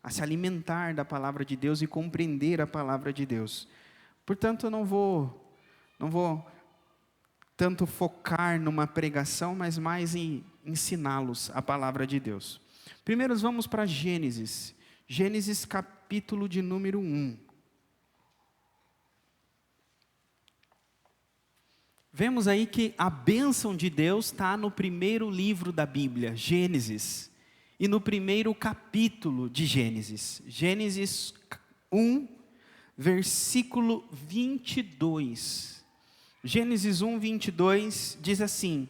a se alimentar da palavra de Deus e compreender a palavra de Deus. Portanto, eu não vou tanto focar numa pregação, mas mais em ensiná-los a palavra de Deus. Primeiro vamos para Gênesis. Gênesis capítulo de número 1. Vemos aí que a bênção de Deus está no primeiro livro da Bíblia, Gênesis, e no primeiro capítulo de Gênesis. Gênesis 1, versículo 22. Gênesis 1, 22 diz assim: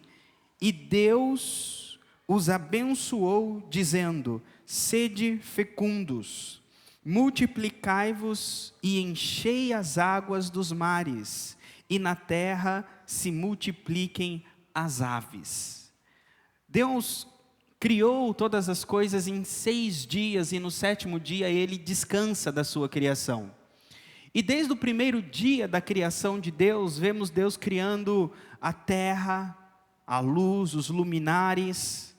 E Deus os abençoou, dizendo: Sede fecundos, multiplicai-vos e enchei as águas dos mares, e na terra se multipliquem as aves. Deus criou todas as coisas em 6 dias, e no 7º dia Ele descansa da sua criação. E desde o primeiro dia da criação de Deus, vemos Deus criando a terra, a luz, os luminares,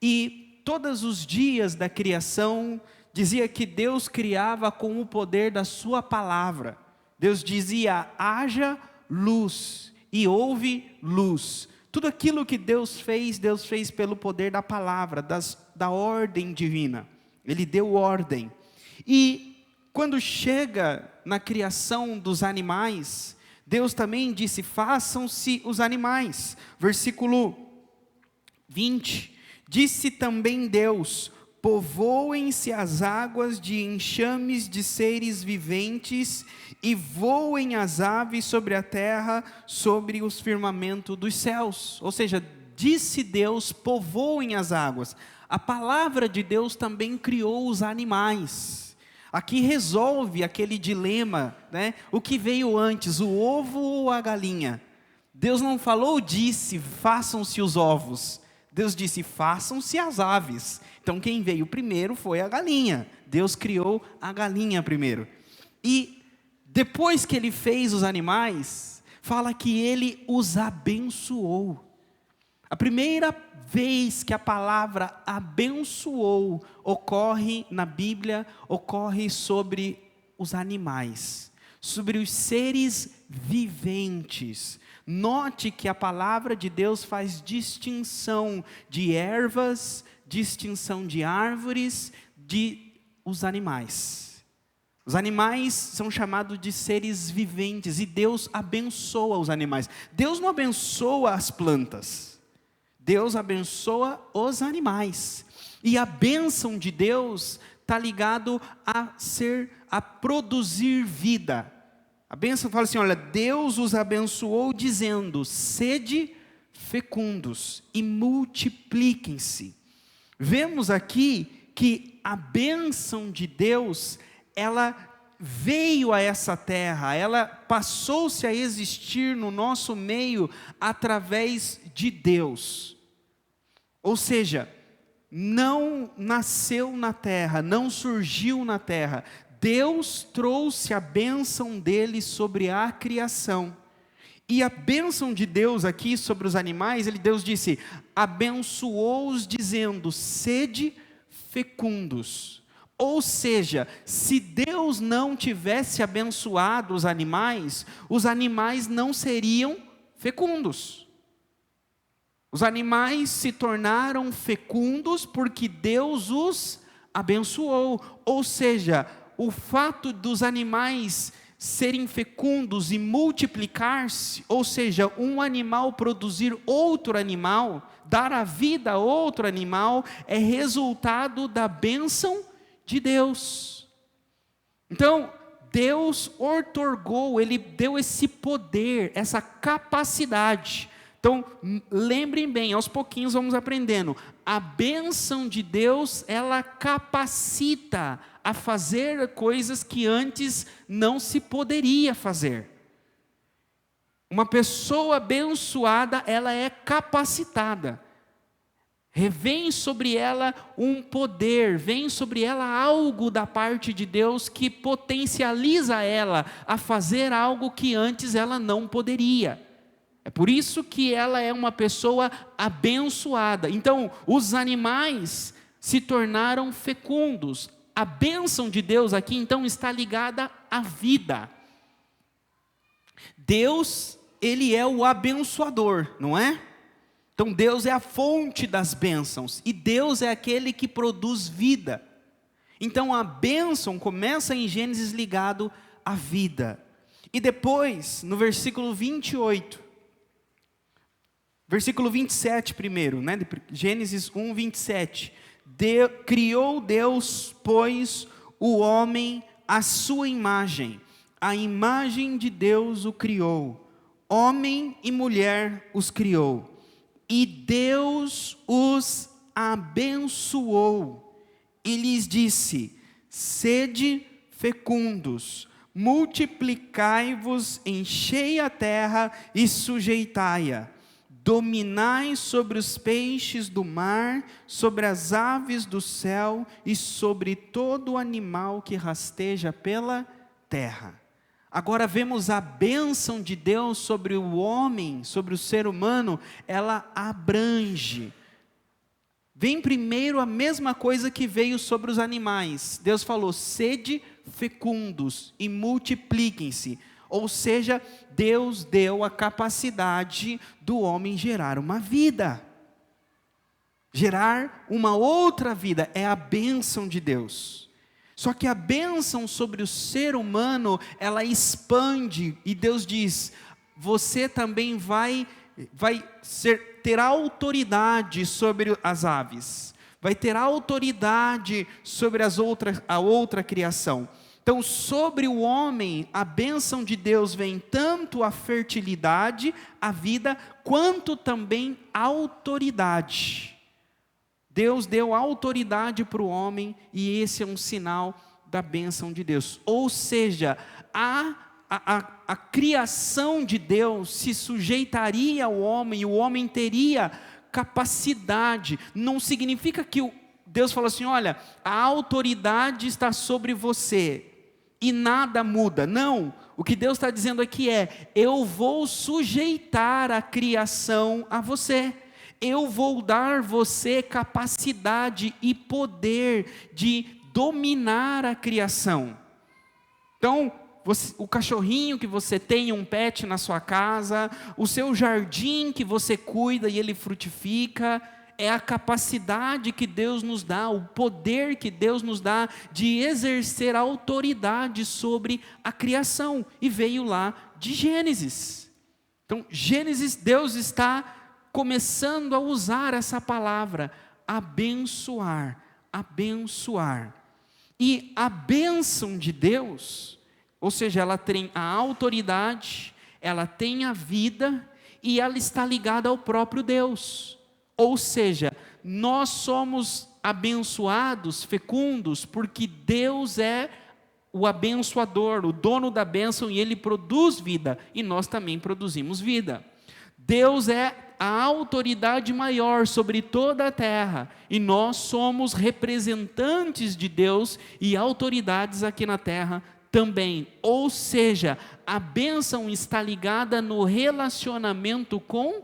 e todos os dias da criação, dizia que Deus criava com o poder da sua palavra. Deus dizia: haja luz, e houve luz. Tudo aquilo que Deus fez pelo poder da palavra, da ordem divina. Ele deu ordem. E quando chega na criação dos animais, Deus também disse: façam-se os animais. Versículo 20, disse também Deus: povoem-se as águas de enxames de seres viventes, e voem as aves sobre a terra, sobre os firmamentos dos céus. Ou seja, disse Deus: povoem as águas. A palavra de Deus também criou os animais. Aqui resolve aquele dilema, né? O que veio antes, o ovo ou a galinha? Deus não falou, disse: façam-se os ovos. Deus disse: façam-se as aves. Então quem veio primeiro foi a galinha. Deus criou a galinha primeiro. E depois que Ele fez os animais, fala que Ele os abençoou. A primeira vez que a palavra abençoou ocorre na Bíblia, ocorre sobre os animais, sobre os seres viventes. Note que a palavra de Deus faz distinção de ervas, distinção de árvores, de os animais. Os animais são chamados de seres viventes, e Deus abençoa os animais. Deus não abençoa as plantas, Deus abençoa os animais. E a bênção de Deus está ligado a produzir vida. A bênção fala assim: olha, Deus os abençoou dizendo: sede fecundos e multipliquem-se. Vemos aqui que a bênção de Deus, ela veio a essa terra, ela passou-se a existir no nosso meio através de Deus. Ou seja, não nasceu na terra, não surgiu na terra. Deus trouxe a bênção dele sobre a criação. E a bênção de Deus aqui sobre os animais, Deus disse: abençoou-os dizendo: sede fecundos. Ou seja, se Deus não tivesse abençoado os animais não seriam fecundos. Os animais se tornaram fecundos porque Deus os abençoou. Ou seja, o fato dos animais serem fecundos e multiplicar-se, ou seja, um animal produzir outro animal, dar a vida a outro animal, é resultado da bênção de Deus. Então, Deus outorgou, Ele deu esse poder, essa capacidade. Então, lembrem bem, aos pouquinhos vamos aprendendo. A bênção de Deus, ela capacita a fazer coisas que antes não se poderia fazer. Uma pessoa abençoada, ela é capacitada. Vem sobre ela um poder, vem sobre ela algo da parte de Deus que potencializa ela a fazer algo que antes ela não poderia. É por isso que ela é uma pessoa abençoada. Então, os animais se tornaram fecundos. a bênção de Deus aqui, então, está ligada à vida. Deus, Ele é o abençoador, não é? Então, Deus é a fonte das bênçãos, e Deus é aquele que produz vida. Então, a bênção começa em Gênesis ligado à vida. E depois, no versículo 28, versículo 27 primeiro, né? Gênesis 1, 27. Criou Deus, pois, o homem à sua imagem. A imagem de Deus o criou. Homem e mulher os criou. E Deus os abençoou. E lhes disse: sede fecundos, multiplicai-vos, enchei a terra e sujeitai-a. Dominai sobre os peixes do mar, sobre as aves do céu e sobre todo animal que rasteja pela terra. Agora vemos a bênção de Deus sobre o homem, sobre o ser humano, ela abrange. Vem primeiro a mesma coisa que veio sobre os animais. Deus falou: sede fecundos e multipliquem-se. Ou seja, Deus deu a capacidade do homem gerar uma vida. Gerar uma outra vida é a bênção de Deus. Só que a bênção sobre o ser humano, ela expande, e Deus diz: você também vai ter autoridade sobre as aves, vai ter autoridade sobre a outra criação. Então, sobre o homem, a bênção de Deus vem tanto a fertilidade, a vida, quanto também a autoridade. Deus deu autoridade para o homem, e esse é um sinal da bênção de Deus. Ou seja, a criação de Deus se sujeitaria ao homem, e o homem teria capacidade. Não significa que Deus falou assim: olha, a autoridade está sobre você, e nada muda. Não, o que Deus está dizendo aqui é: eu vou sujeitar a criação a você, eu vou dar você capacidade e poder de dominar a criação. Então, o cachorrinho que você tem, um pet na sua casa, o seu jardim que você cuida e ele frutifica, é a capacidade que Deus nos dá, o poder que Deus nos dá de exercer autoridade sobre a criação. E veio lá de Gênesis. Então, Gênesis, Deus está começando a usar essa palavra, abençoar, abençoar. E a bênção de Deus, ou seja, ela tem a autoridade, ela tem a vida, e ela está ligada ao próprio Deus. Ou seja, nós somos abençoados, fecundos, porque Deus é o abençoador, o dono da bênção, e Ele produz vida, e nós também produzimos vida. Deus é a autoridade maior sobre toda a terra, e nós somos representantes de Deus e autoridades aqui na terra também. Ou seja, a bênção está ligada no relacionamento com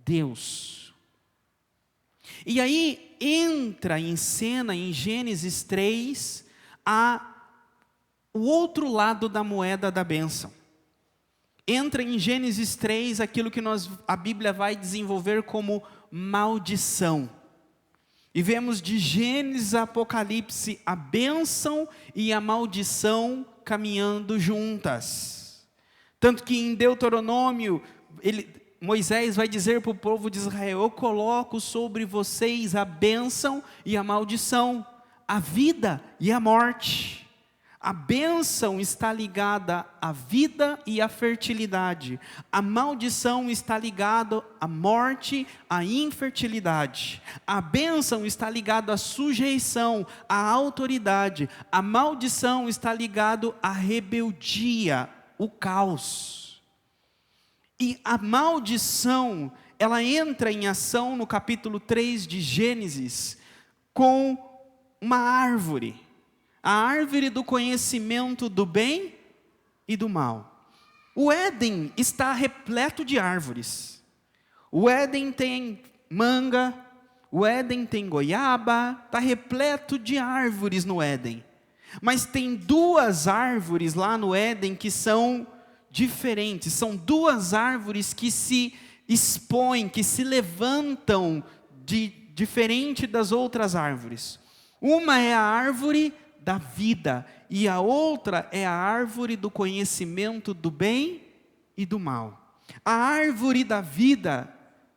Deus. E aí entra em cena em Gênesis 3 o outro lado da moeda da bênção. Entra em Gênesis 3 aquilo que a Bíblia vai desenvolver como maldição. E vemos de Gênesis a Apocalipse a bênção e a maldição caminhando juntas. Tanto que em Deuteronômio, Moisés vai dizer para o povo de Israel: eu coloco sobre vocês a bênção e a maldição, a vida e a morte. A bênção está ligada à vida e à fertilidade. A maldição está ligada à morte, à infertilidade. A bênção está ligada à sujeição, à autoridade. A maldição está ligada à rebeldia, o caos. E a maldição, ela entra em ação no capítulo 3 de Gênesis, com uma árvore. A árvore do conhecimento do bem e do mal. O Éden está repleto de árvores. O Éden tem manga, O Éden tem goiaba, está repleto de árvores no Éden. Mas tem duas árvores lá no Éden que são diferentes. São duas árvores que se expõem, que se levantam diferente das outras árvores. Uma é a árvore da vida e a outra é a árvore do conhecimento do bem e do mal. A árvore da vida,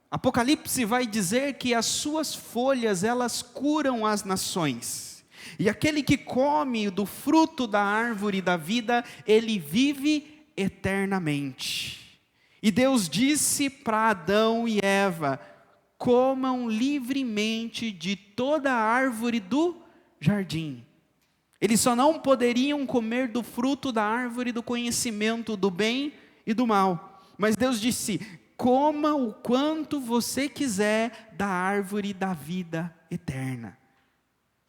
Apocalipse vai dizer que as suas folhas, elas curam as nações. E aquele que come do fruto da árvore da vida, ele vive eternamente. E Deus disse para Adão e Eva: comam livremente de toda a árvore do jardim. Eles só não poderiam comer do fruto da árvore do conhecimento do bem e do mal. Mas Deus disse: coma o quanto você quiser da árvore da vida eterna.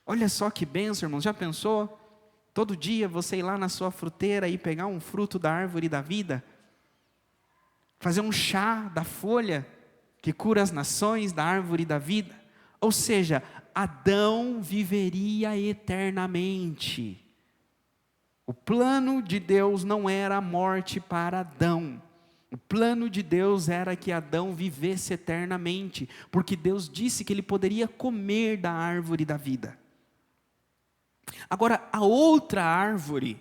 Olha só que bênção, irmãos. Já pensou? Todo dia você ir lá na sua fruteira e pegar um fruto da árvore da vida? Fazer um chá da folha que cura as nações, da árvore da vida? Ou seja, Adão viveria eternamente. O plano de Deus não era a morte para Adão. O plano de Deus era que Adão vivesse eternamente, porque Deus disse que ele poderia comer da árvore da vida. Agora, a outra árvore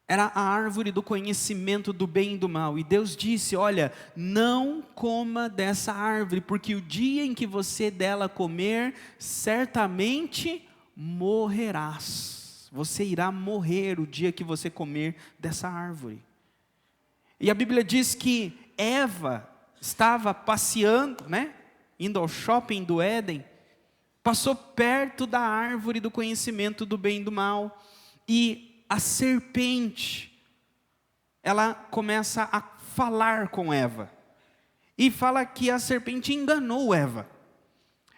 era a árvore do conhecimento do bem e do mal. E Deus disse: olha, não coma dessa árvore, porque o dia em que você dela comer, certamente morrerás. Você irá morrer o dia que você comer dessa árvore. E a Bíblia diz que Eva estava passeando, indo ao shopping do Éden, passou perto da árvore do conhecimento do bem e do mal, e a serpente, ela começa a falar com Eva, e fala que a serpente enganou Eva.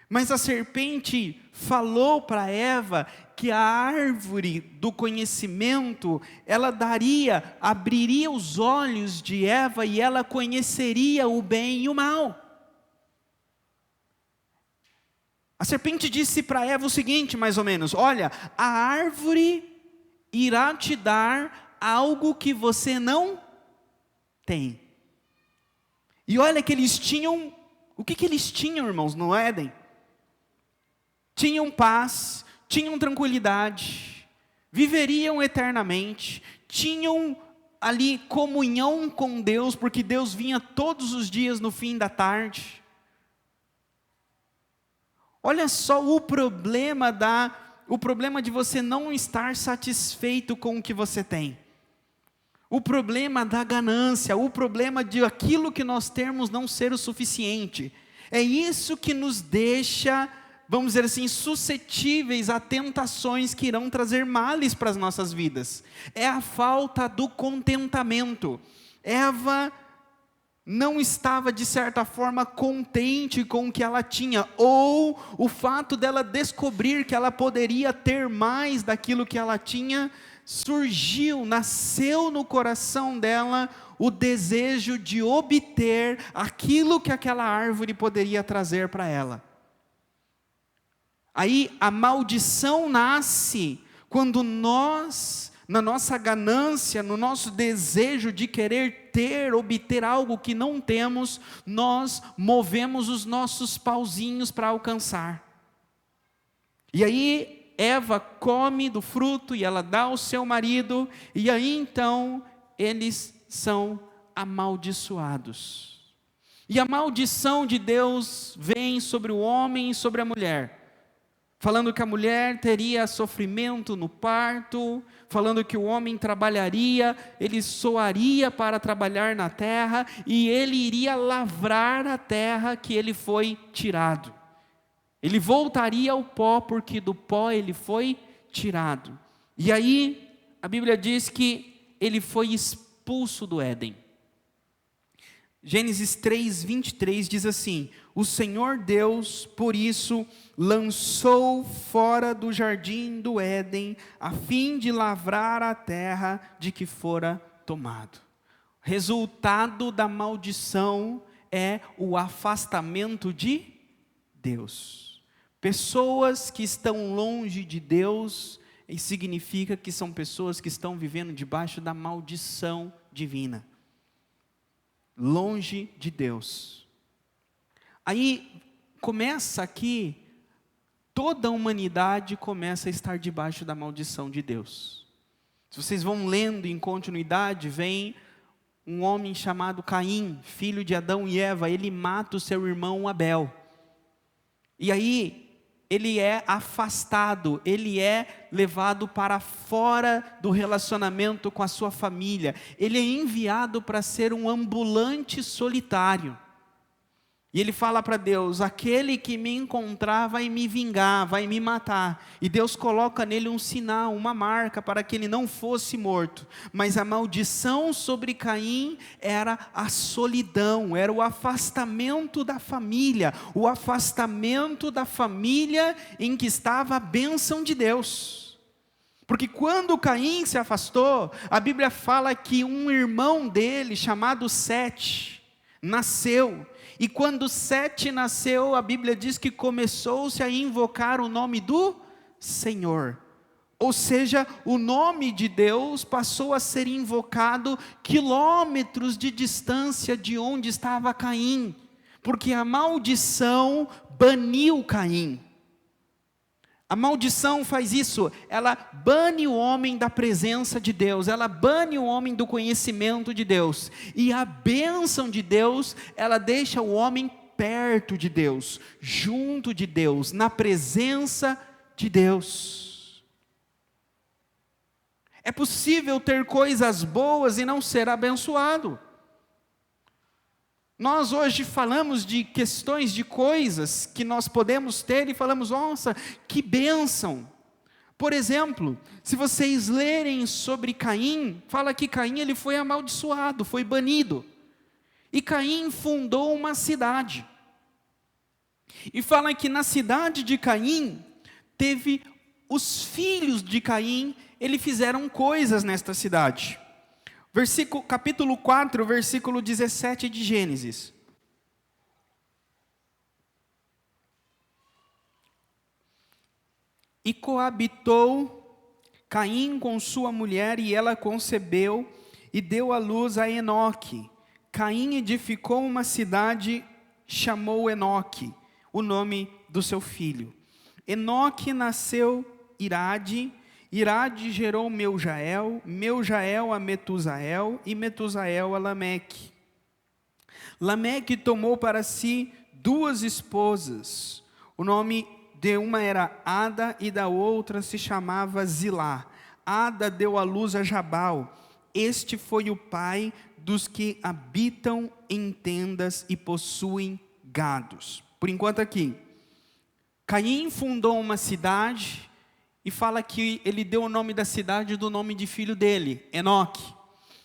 Mas a serpente falou para Eva que a árvore do conhecimento, ela abriria os olhos de Eva e ela conheceria o bem e o mal. A serpente disse para Eva o seguinte, mais ou menos: olha, a árvore irá te dar algo que você não tem. E olha que eles tinham, o que eles tinham, irmãos, no Éden? Tinham paz, tinham tranquilidade, viveriam eternamente, tinham ali comunhão com Deus, porque Deus vinha todos os dias no fim da tarde. Olha só o problema de você não estar satisfeito com o que você tem. O problema da ganância, o problema de aquilo que nós temos não ser o suficiente. É isso que nos deixa, vamos dizer assim, suscetíveis a tentações que irão trazer males para as nossas vidas. É a falta do contentamento. Eva não estava, de certa forma, contente com o que ela tinha, ou o fato dela descobrir que ela poderia ter mais daquilo que ela tinha, nasceu no coração dela o desejo de obter aquilo que aquela árvore poderia trazer para ela. Aí a maldição nasce quando nós, na nossa ganância, no nosso desejo de querer obter algo que não temos, nós movemos os nossos pauzinhos para alcançar. E aí Eva come do fruto e ela dá ao seu marido, e aí então eles são amaldiçoados. E a maldição de Deus vem sobre o homem e sobre a mulher, falando que a mulher teria sofrimento no parto, falando que o homem trabalharia, ele soaria para trabalhar na terra, e ele iria lavrar a terra que ele foi tirado. Ele voltaria ao pó, porque do pó ele foi tirado. E aí, a Bíblia diz que ele foi expulso do Éden. Gênesis 3:23 diz assim: o Senhor Deus, por isso, lançou fora do jardim do Éden, a fim de lavrar a terra de que fora tomado. Resultado da maldição é o afastamento de Deus. Pessoas que estão longe de Deus, isso significa que são pessoas que estão vivendo debaixo da maldição divina. Longe de Deus. Aí começa aqui, toda a humanidade começa a estar debaixo da maldição de Deus. Se vocês vão lendo em continuidade, vem um homem chamado Caim, filho de Adão e Eva, ele mata o seu irmão Abel. E aí, ele é afastado, ele é levado para fora do relacionamento com a sua família. Ele é enviado para ser um ambulante solitário. E ele fala para Deus: aquele que me encontrar vai me vingar, vai me matar. E Deus coloca nele um sinal, uma marca, para que ele não fosse morto. Mas a maldição sobre Caim era a solidão, era o afastamento da família. O afastamento da família em que estava a bênção de Deus. Porque quando Caim se afastou, a Bíblia fala que um irmão dele, chamado Sete, nasceu. E quando Sete nasceu, a Bíblia diz que começou-se a invocar o nome do Senhor. Ou seja, o nome de Deus passou a ser invocado quilômetros de distância de onde estava Caim. Porque a maldição baniu Caim. A maldição faz isso, ela bane o homem da presença de Deus, ela bane o homem do conhecimento de Deus. E a bênção de Deus, ela deixa o homem perto de Deus, junto de Deus, na presença de Deus. É possível ter coisas boas e não ser abençoado. Nós hoje falamos de questões de coisas que nós podemos ter e falamos: nossa, que bênção. Por exemplo, se vocês lerem sobre Caim, fala que Caim ele foi amaldiçoado, foi banido. E Caim fundou uma cidade. E fala que na cidade de Caim, teve os filhos de Caim, eles fizeram coisas nesta cidade. Capítulo 4, versículo 17 de Gênesis. E coabitou Caim com sua mulher, e ela concebeu, e deu à luz a Enoque. Caim edificou uma cidade, chamou Enoque, o nome do seu filho. Enoque nasceu Irade, Irade gerou Meujael, Meujael a Metusael, e Metusael a Lameque. Lameque tomou para si 2 esposas. O nome de uma era Ada, e da outra se chamava Zilá. Ada deu à luz a Jabal. Este foi o pai dos que habitam em tendas e possuem gados. Por enquanto aqui, Caim fundou uma cidade, e fala que ele deu o nome da cidade do nome de filho dele, Enoque.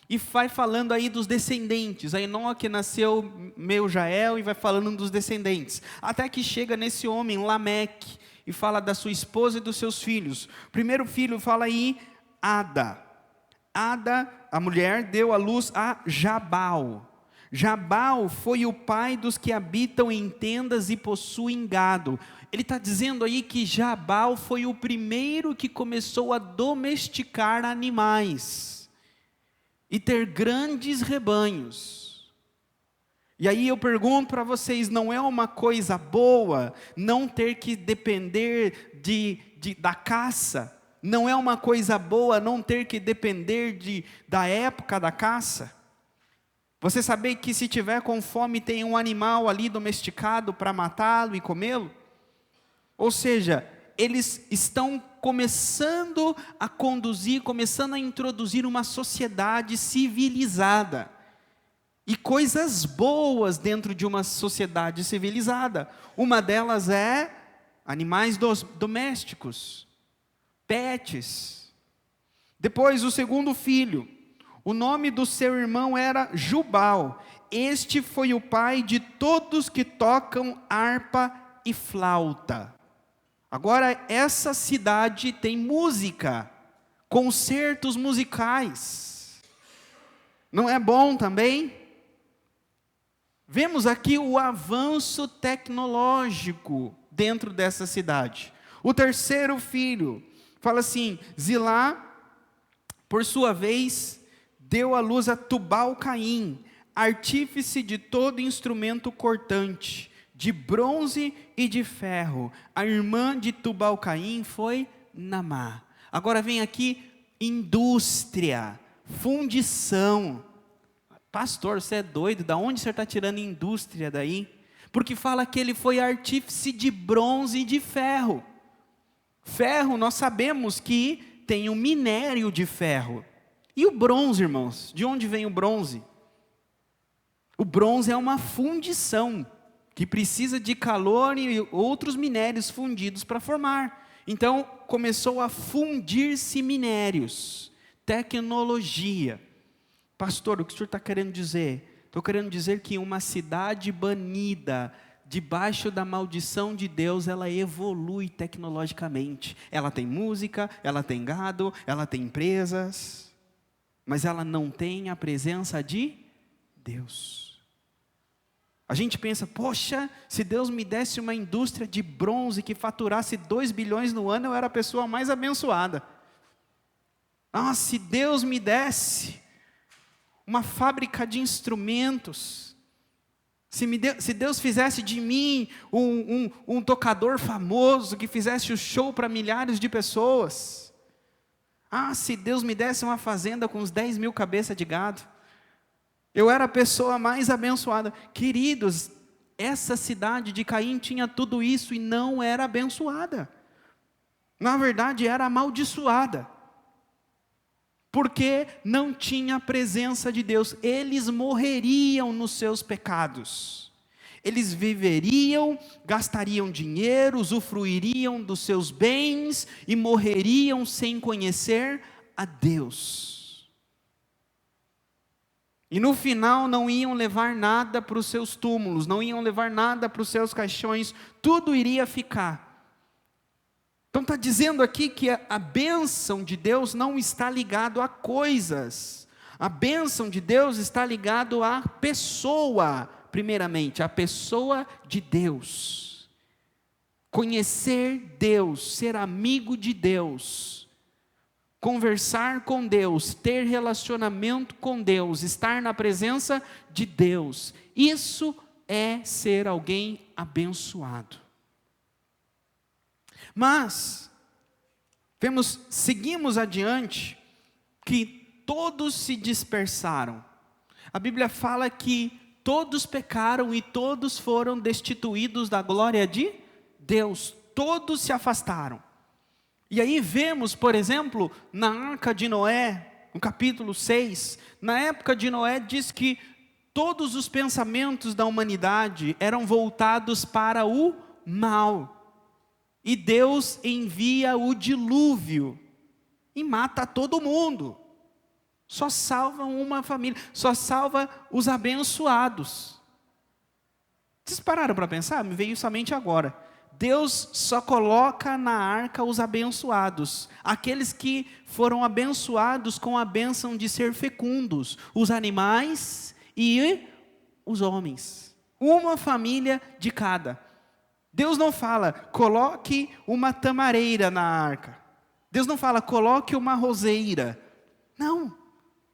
E vai falando aí dos descendentes. A Enoque nasceu Meujael, e vai falando dos descendentes. Até que chega nesse homem, Lameque, e fala da sua esposa e dos seus filhos. O primeiro filho fala aí, Ada. Ada, a mulher, deu à luz a Jabal. Jabal foi o pai dos que habitam em tendas e possuem gado. Ele está dizendo aí que Jabal foi o primeiro que começou a domesticar animais e ter grandes rebanhos. E aí eu pergunto para vocês, não é uma coisa boa não ter que depender da caça? Não é uma coisa boa não ter que depender da época da caça? Você saber que se tiver com fome tem um animal ali domesticado para matá-lo e comê-lo? Ou seja, eles estão começando a conduzir, começando a introduzir uma sociedade civilizada. E coisas boas dentro de uma sociedade civilizada. Uma delas é animais domésticos, pets. Depois o segundo filho, o nome do seu irmão era Jubal. Este foi o pai de todos que tocam harpa e flauta. Agora, essa cidade tem música, concertos musicais. Não é bom também? Vemos aqui o avanço tecnológico dentro dessa cidade. O terceiro filho, fala assim, Zilá, por sua vez, deu à luz a Tubal-Caim, artífice de todo instrumento cortante, de bronze e de ferro. A irmã de Tubal-Caim foi Naamá. Agora vem aqui indústria, fundição. Pastor, você é doido? Da onde você está tirando indústria daí? Porque fala que ele foi artífice de bronze e de ferro. Ferro, nós sabemos que tem o minério de ferro. E o bronze, irmãos? De onde vem o bronze? O bronze é uma fundição, que precisa de calor e outros minérios fundidos para formar. Então, começou a fundir-se minérios, tecnologia. Pastor, o que o senhor está querendo dizer? Estou querendo dizer que uma cidade banida, debaixo da maldição de Deus, ela evolui tecnologicamente. Ela tem música, ela tem gado, ela tem empresas, mas ela não tem a presença de Deus. A gente pensa, poxa, se Deus me desse uma indústria de bronze que faturasse 2 bilhões no ano, eu era a pessoa mais abençoada. Ah, se Deus me desse uma fábrica de instrumentos, se Deus fizesse de mim um tocador famoso, que fizesse o show para milhares de pessoas. Ah, se Deus me desse uma fazenda com uns 10 mil cabeças de gado, eu era a pessoa mais abençoada. Queridos, essa cidade de Caim tinha tudo isso e não era abençoada. Na verdade, era amaldiçoada. Porque não tinha a presença de Deus. Eles morreriam nos seus pecados. Eles viveriam, gastariam dinheiro, usufruiriam dos seus bens e morreriam sem conhecer a Deus. E no final não iam levar nada para os seus túmulos, não iam levar nada para os seus caixões, tudo iria ficar. Então está dizendo aqui que a bênção de Deus não está ligado a coisas. A bênção de Deus está ligado à pessoa, primeiramente, a pessoa de Deus. Conhecer Deus, ser amigo de Deus. Conversar com Deus, ter relacionamento com Deus, estar na presença de Deus, isso é ser alguém abençoado. Mas, seguimos adiante, que todos se dispersaram. A Bíblia fala que todos pecaram e todos foram destituídos da glória de Deus, todos se afastaram. E aí vemos, por exemplo, na arca de Noé, no capítulo 6, na época de Noé diz que todos os pensamentos da humanidade eram voltados para o mal. E Deus envia o dilúvio e mata todo mundo. Só salva uma família, só salva os abençoados. Vocês pararam para pensar? Me veio isso à mente agora. Deus só coloca na arca os abençoados, aqueles que foram abençoados com a bênção de ser fecundos, os animais e os homens, uma família de cada. Deus não fala, coloque uma tamareira na arca, Deus não fala, coloque uma roseira, não,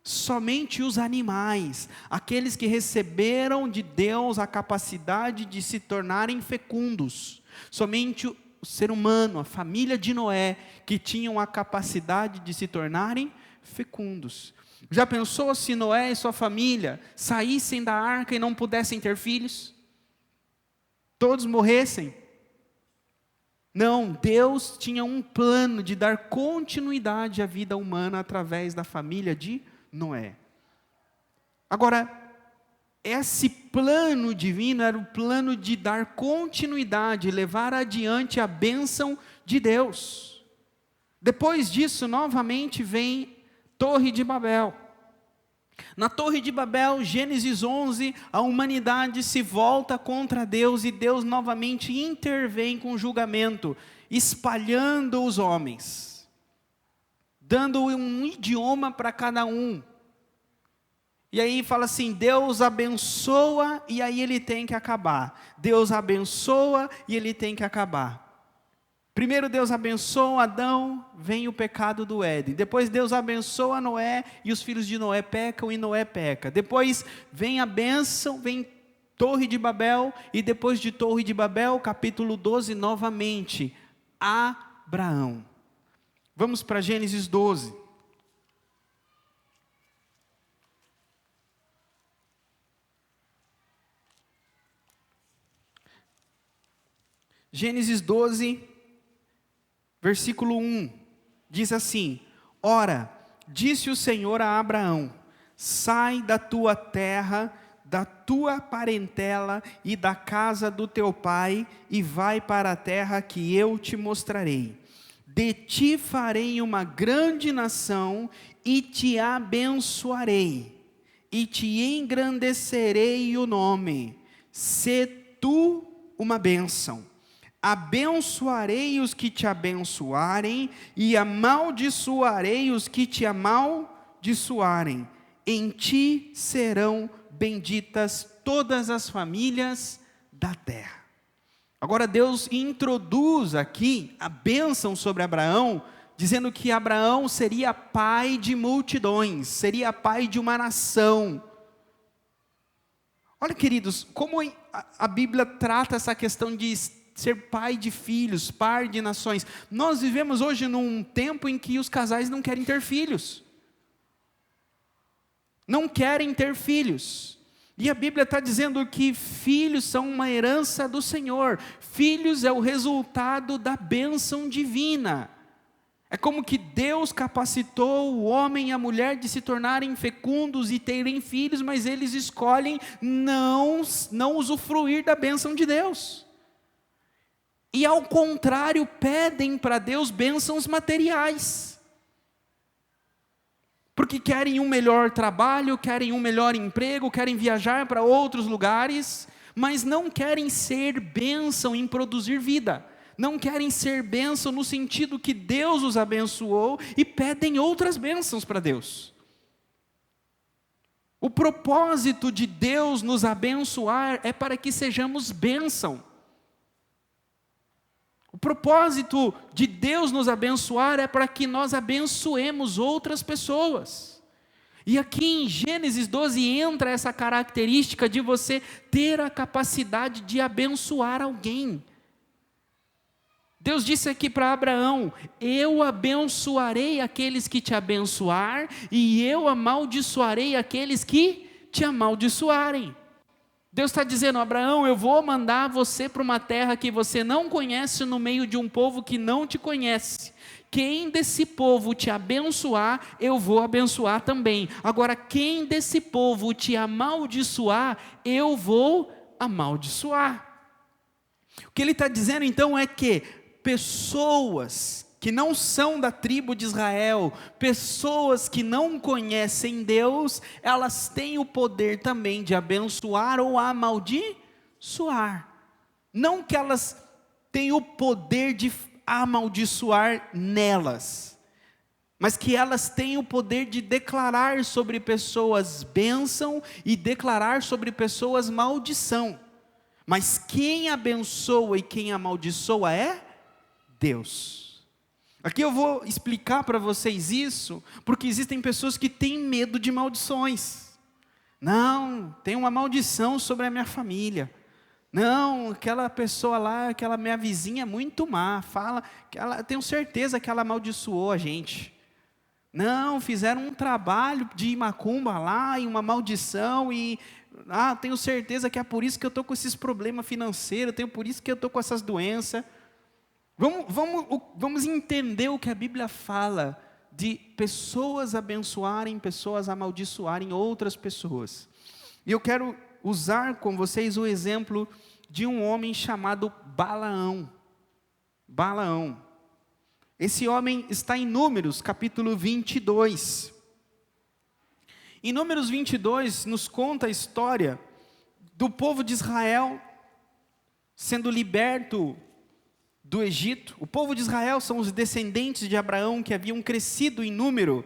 somente os animais, aqueles que receberam de Deus a capacidade de se tornarem fecundos. Somente o ser humano, a família de Noé, que tinham a capacidade de se tornarem fecundos. Já pensou se Noé e sua família saíssem da arca e não pudessem ter filhos? Todos morressem? Não, Deus tinha um plano de dar continuidade à vida humana através da família de Noé. Agora, esse plano divino era o plano de dar continuidade, levar adiante a bênção de Deus. Depois disso, novamente vem Torre de Babel. Na Torre de Babel, Gênesis 11, a humanidade se volta contra Deus e Deus novamente intervém com julgamento, espalhando os homens, dando um idioma para cada um. E aí fala assim, Deus abençoa e aí ele tem que acabar. Deus abençoa e ele tem que acabar. Primeiro Deus abençoa Adão, vem o pecado do Éden. Depois Deus abençoa Noé e os filhos de Noé pecam e Noé peca. Depois vem a bênção, vem Torre de Babel e depois de Torre de Babel, capítulo 12 novamente, Abraão. Vamos para Gênesis 12. Gênesis 12, versículo 1, diz assim: Ora, disse o Senhor a Abraão, sai da tua terra, da tua parentela e da casa do teu pai, e vai para a terra que eu te mostrarei. De ti farei uma grande nação, e te abençoarei, e te engrandecerei o nome, sê tu uma bênção. Abençoarei os que te abençoarem, e amaldiçoarei os que te amaldiçoarem. Em ti serão benditas todas as famílias da terra. Agora Deus introduz aqui a bênção sobre Abraão, dizendo que Abraão seria pai de multidões, seria pai de uma nação. Olha, queridos, como a Bíblia trata essa questão de ser pai de filhos, pai de nações. Nós vivemos hoje num tempo em que os casais não querem ter filhos. Não querem ter filhos. E a Bíblia está dizendo que filhos são uma herança do Senhor. Filhos é o resultado da bênção divina. É como que Deus capacitou o homem e a mulher de se tornarem fecundos e terem filhos, mas eles escolhem não usufruir da bênção de Deus. E ao contrário, pedem para Deus bênçãos materiais. Porque querem um melhor trabalho, querem um melhor emprego, querem viajar para outros lugares, mas não querem ser bênção em produzir vida. Não querem ser bênção no sentido que Deus os abençoou e pedem outras bênçãos para Deus. O propósito de Deus nos abençoar é para que sejamos bênção. O propósito de Deus nos abençoar é para que nós abençoemos outras pessoas. E aqui em Gênesis 12 entra essa característica de você ter a capacidade de abençoar alguém. Deus disse aqui para Abraão, eu abençoarei aqueles que te abençoar, e eu amaldiçoarei aqueles que te amaldiçoarem. Deus está dizendo, Abraão, eu vou mandar você para uma terra que você não conhece, no meio de um povo que não te conhece. Quem desse povo te abençoar, eu vou abençoar também. Agora, quem desse povo te amaldiçoar, eu vou amaldiçoar. O que ele está dizendo então é que pessoas que não são da tribo de Israel, pessoas que não conhecem Deus, elas têm o poder também de abençoar ou amaldiçoar. Não que elas tenham o poder de amaldiçoar nelas, mas que elas têm o poder de declarar sobre pessoas bênção e declarar sobre pessoas maldição. Mas quem abençoa e quem amaldiçoa é Deus. Aqui eu vou explicar para vocês isso, porque existem pessoas que têm medo de maldições. Não, tem uma maldição sobre a minha família. Não, aquela pessoa lá, aquela minha vizinha é muito má, fala, tenho certeza que ela amaldiçoou a gente. Não, fizeram um trabalho de macumba lá, e uma maldição, e tenho certeza que é por isso que eu estou com esses problemas financeiros, por isso que eu estou com essas doenças. Vamos entender o que a Bíblia fala de pessoas abençoarem, pessoas amaldiçoarem outras pessoas. E eu quero usar com vocês o exemplo de um homem chamado Balaão. Balaão. Esse homem está em Números, capítulo 22. Em Números 22, nos conta a história do povo de Israel sendo liberto do Egito. O povo de Israel são os descendentes de Abraão que haviam crescido em número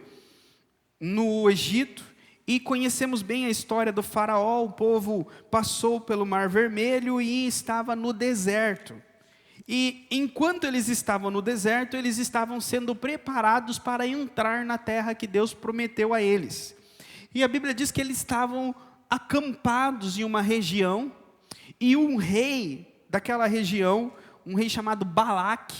no Egito. E conhecemos bem a história do faraó. O povo passou pelo Mar Vermelho e estava no deserto. E enquanto eles estavam no deserto, eles estavam sendo preparados para entrar na terra que Deus prometeu a eles. E a Bíblia diz que eles estavam acampados em uma região, e um rei daquela região, um rei chamado Balaque,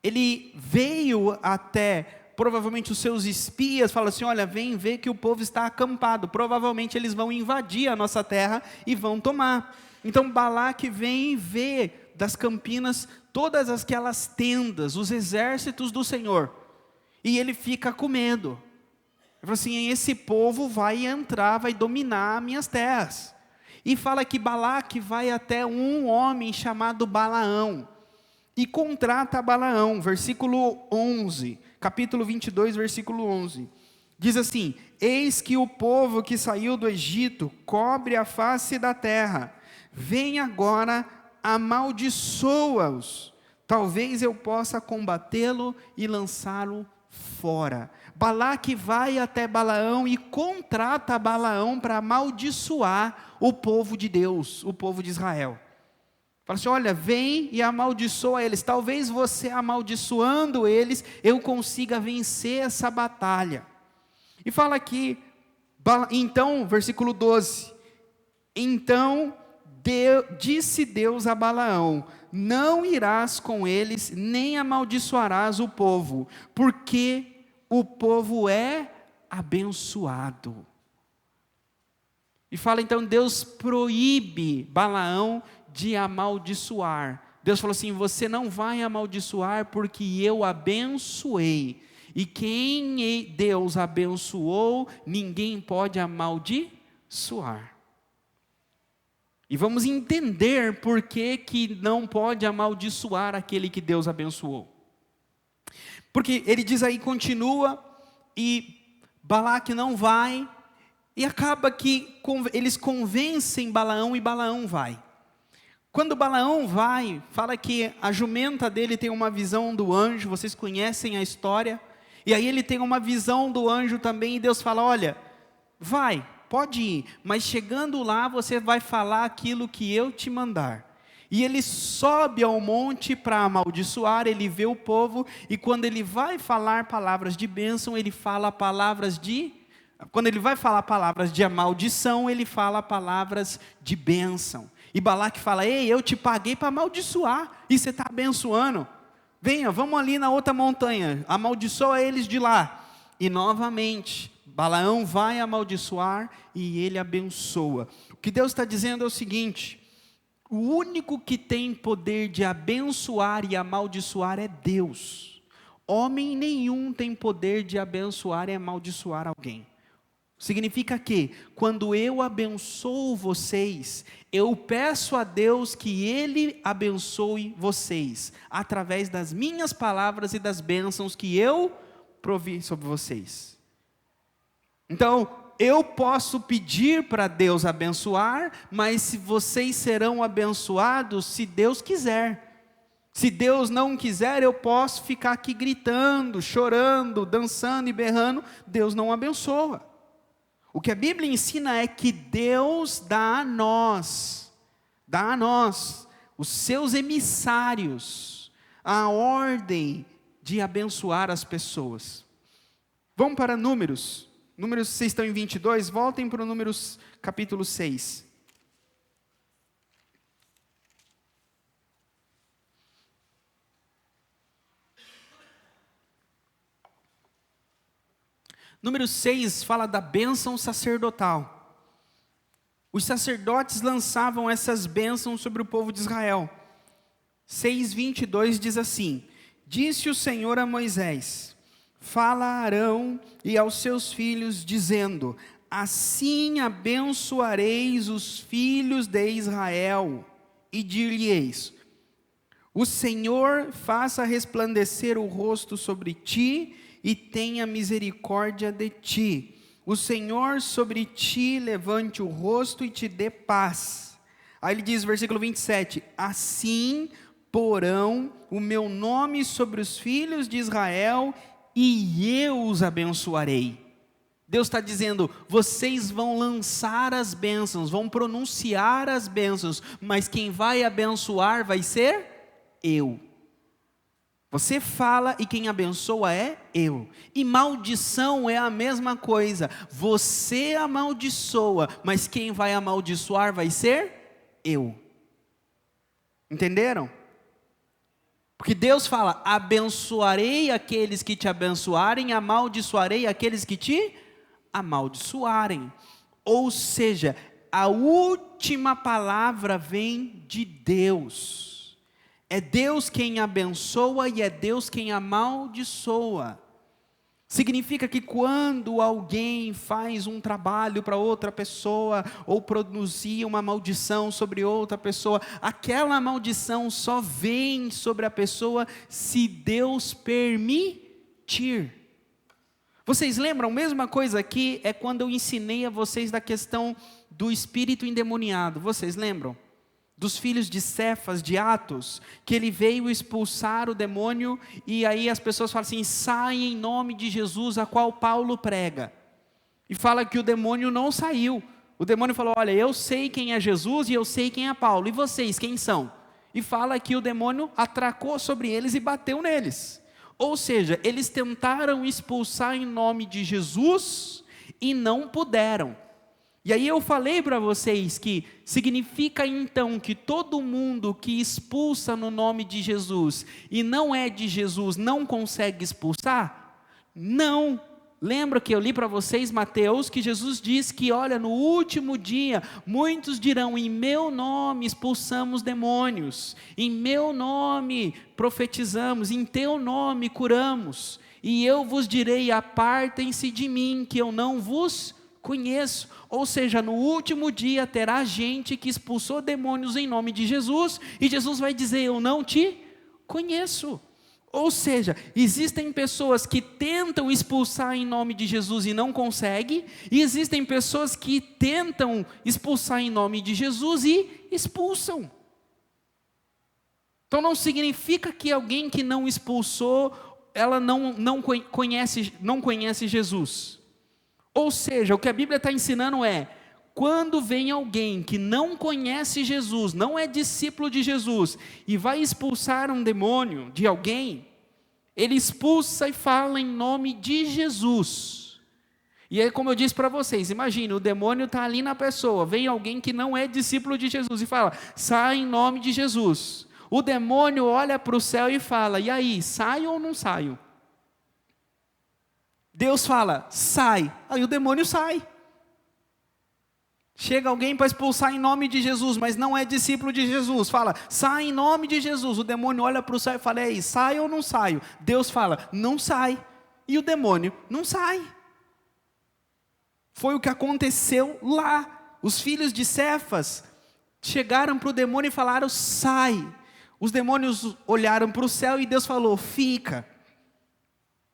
ele veio até, provavelmente os seus espias, fala assim: olha, vem ver que o povo está acampado, provavelmente eles vão invadir a nossa terra e vão tomar. Então Balaque vem ver das campinas todas aquelas tendas, os exércitos do Senhor, e ele fica com medo. Ele fala assim: esse povo vai entrar, vai dominar minhas terras. E fala que Balaque vai até um homem chamado Balaão, e contrata Balaão, versículo 11, capítulo 22, versículo 11, diz assim: eis que o povo que saiu do Egito cobre a face da terra, vem agora, amaldiçoa-os, talvez eu possa combatê-lo e lançá-lo fora. Balaque vai até Balaão e contrata Balaão para amaldiçoar o povo de Deus, o povo de Israel. Fala assim: olha, vem e amaldiçoa eles, talvez você amaldiçoando eles, eu consiga vencer essa batalha. E fala aqui, então, versículo 12, então disse Deus a Balaão: não irás com eles, nem amaldiçoarás o povo, porque o povo é abençoado. E fala então, Deus proíbe Balaão de amaldiçoar. Deus falou assim: você não vai amaldiçoar, porque eu abençoei. E quem Deus abençoou, ninguém pode amaldiçoar. E vamos entender por que não pode amaldiçoar aquele que Deus abençoou. Porque ele diz aí, continua, e Balaque não vai, e acaba que eles convencem Balaão, e Balaão vai. Quando Balaão vai, fala que a jumenta dele tem uma visão do anjo, vocês conhecem a história, e aí ele tem uma visão do anjo também, e Deus fala: olha, vai, pode ir, mas chegando lá você vai falar aquilo que eu te mandar. E ele sobe ao monte para amaldiçoar, ele vê o povo, e quando ele vai falar palavras de bênção, ele fala palavras de... Quando ele vai falar palavras de maldição, ele fala palavras de bênção. E Balaque fala: ei, eu te paguei para amaldiçoar, e você está abençoando. Venha, vamos ali na outra montanha, amaldiçoa eles de lá. E novamente, Balaão vai amaldiçoar, e ele abençoa. O que Deus está dizendo é o seguinte: o único que tem poder de abençoar e amaldiçoar é Deus. Homem nenhum tem poder de abençoar e amaldiçoar alguém. Significa que, quando eu abençoo vocês, eu peço a Deus que Ele abençoe vocês, através das minhas palavras e das bênçãos que eu provi sobre vocês. Então, eu posso pedir para Deus abençoar, mas se vocês serão abençoados se Deus quiser. Se Deus não quiser, eu posso ficar aqui gritando, chorando, dançando e berrando, Deus não abençoa. O que a Bíblia ensina é que Deus dá a nós, os seus emissários, a ordem de abençoar as pessoas. Vamos para Números. Números, vocês estão em 22, voltem para o Números capítulo 6. Número 6 fala da bênção sacerdotal. Os sacerdotes lançavam essas bênçãos sobre o povo de Israel. 6:22 diz assim: disse o Senhor a Moisés: fala a Arão e aos seus filhos, dizendo: assim abençoareis os filhos de Israel, e dir-lhe-eis: o Senhor faça resplandecer o rosto sobre ti, e tenha misericórdia de ti. O Senhor sobre ti levante o rosto e te dê paz. Aí ele diz, versículo 27, assim porão o meu nome sobre os filhos de Israel, e eu os abençoarei. Deus está dizendo, vocês vão lançar as bênçãos, vão pronunciar as bênçãos, mas quem vai abençoar vai ser eu. Você fala e quem abençoa é eu. E maldição é a mesma coisa. Você amaldiçoa, mas quem vai amaldiçoar vai ser eu. Entenderam? Porque Deus fala, abençoarei aqueles que te abençoarem, amaldiçoarei aqueles que te amaldiçoarem. Ou seja, a última palavra vem de Deus. É Deus quem abençoa e é Deus quem amaldiçoa. Significa que quando alguém faz um trabalho para outra pessoa, ou produzir uma maldição sobre outra pessoa, aquela maldição só vem sobre a pessoa se Deus permitir. Vocês lembram? Mesma coisa aqui é quando eu ensinei a vocês da questão do espírito endemoniado. Vocês lembram? Dos filhos de Cefas, de Atos, que ele veio expulsar o demônio, e aí as pessoas falam assim, sai em nome de Jesus, a qual Paulo prega. E fala que o demônio não saiu. O demônio falou, olha, eu sei quem é Jesus e eu sei quem é Paulo, e vocês quem são? E fala que o demônio atracou sobre eles e bateu neles. Ou seja, eles tentaram expulsar em nome de Jesus e não puderam. E aí eu falei para vocês que significa então que todo mundo que expulsa no nome de Jesus e não é de Jesus não consegue expulsar? Não. Lembra que eu li para vocês Mateus que Jesus diz que olha, no último dia muitos dirão, em meu nome expulsamos demônios, em meu nome profetizamos, em teu nome curamos, e eu vos direi, apartem-se de mim que eu não vos conheço. Ou seja, no último dia terá gente que expulsou demônios em nome de Jesus, e Jesus vai dizer, eu não te conheço. Ou seja, existem pessoas que tentam expulsar em nome de Jesus e não conseguem, e existem pessoas que tentam expulsar em nome de Jesus e expulsam. Então não significa que alguém que não expulsou, ela não conhece Jesus. Ou seja, o que a Bíblia está ensinando é, quando vem alguém que não conhece Jesus, não é discípulo de Jesus, e vai expulsar um demônio de alguém, ele expulsa e fala em nome de Jesus. E aí, como eu disse para vocês, imagine, o demônio está ali na pessoa, vem alguém que não é discípulo de Jesus e fala, sai em nome de Jesus. O demônio olha para o céu e fala, e aí, saio ou não saio? Deus fala, sai, aí o demônio sai. Chega alguém para expulsar em nome de Jesus, mas não é discípulo de Jesus, fala, sai em nome de Jesus. O demônio olha para o céu e fala, aí, sai ou não saio? Deus fala, não sai, e o demônio não sai. Foi o que aconteceu lá. Os filhos de Cefas chegaram para o demônio e falaram, sai. Os demônios olharam para o céu e Deus falou, fica.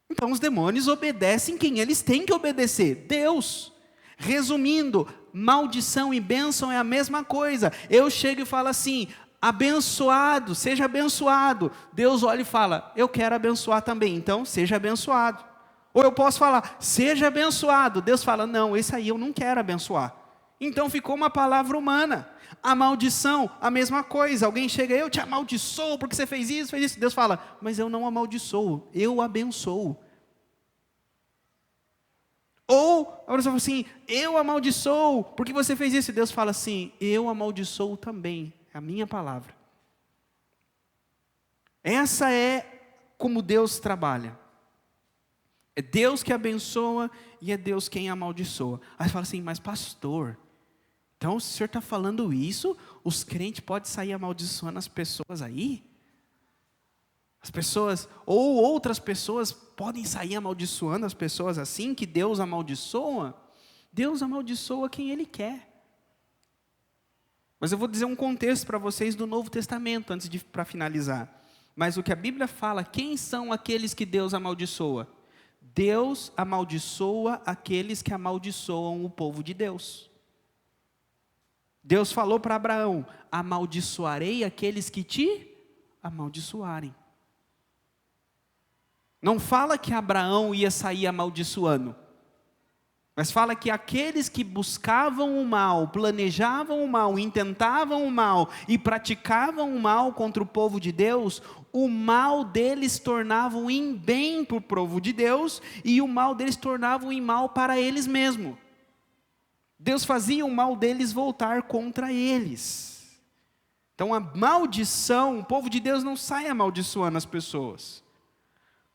Então os demônios obedecem quem eles têm que obedecer, Deus. Resumindo, maldição e bênção é a mesma coisa. Eu chego e falo assim, abençoado, seja abençoado. Deus olha e fala, eu quero abençoar também, então seja abençoado. Ou eu posso falar, seja abençoado. Deus fala, não, esse aí eu não quero abençoar. Então ficou uma palavra humana. A maldição, a mesma coisa. Alguém chega, eu te amaldiçoo porque você fez isso. Deus fala, mas eu não amaldiçoo, eu abençoo. Ou a pessoa fala assim, eu amaldiçoo porque você fez isso. E Deus fala assim, eu amaldiçoo também, é a minha palavra. Essa é como Deus trabalha. É Deus que abençoa e é Deus quem amaldiçoa. Aí você fala assim, mas pastor, então se o senhor está falando isso, os crentes podem sair amaldiçoando as pessoas aí? As pessoas, ou outras pessoas podem sair amaldiçoando as pessoas assim, que Deus amaldiçoa? Deus amaldiçoa quem Ele quer. Mas eu vou dizer um contexto para vocês do Novo Testamento, para finalizar. Mas o que a Bíblia fala, quem são aqueles que Deus amaldiçoa? Deus amaldiçoa aqueles que amaldiçoam o povo de Deus. Deus falou para Abraão, amaldiçoarei aqueles que te amaldiçoarem. Não fala que Abraão ia sair amaldiçoando. Mas fala que aqueles que buscavam o mal, planejavam o mal, intentavam o mal e praticavam o mal contra o povo de Deus, o mal deles tornava em bem para o povo de Deus e o mal deles tornava em mal para eles mesmos. Deus fazia o mal deles voltar contra eles. Então a maldição, o povo de Deus não sai amaldiçoando as pessoas.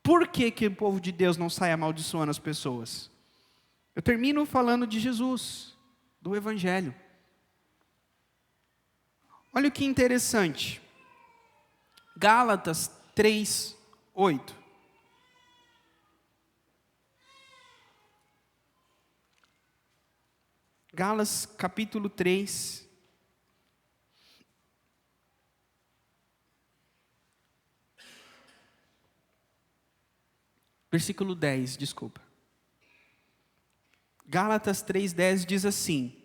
Por que o povo de Deus não sai amaldiçoando as pessoas? Eu termino falando de Jesus, do Evangelho. Olha o que interessante. Gálatas 3:8. Gálatas capítulo 3. Versículo 10, desculpa. Gálatas 3:10 diz assim: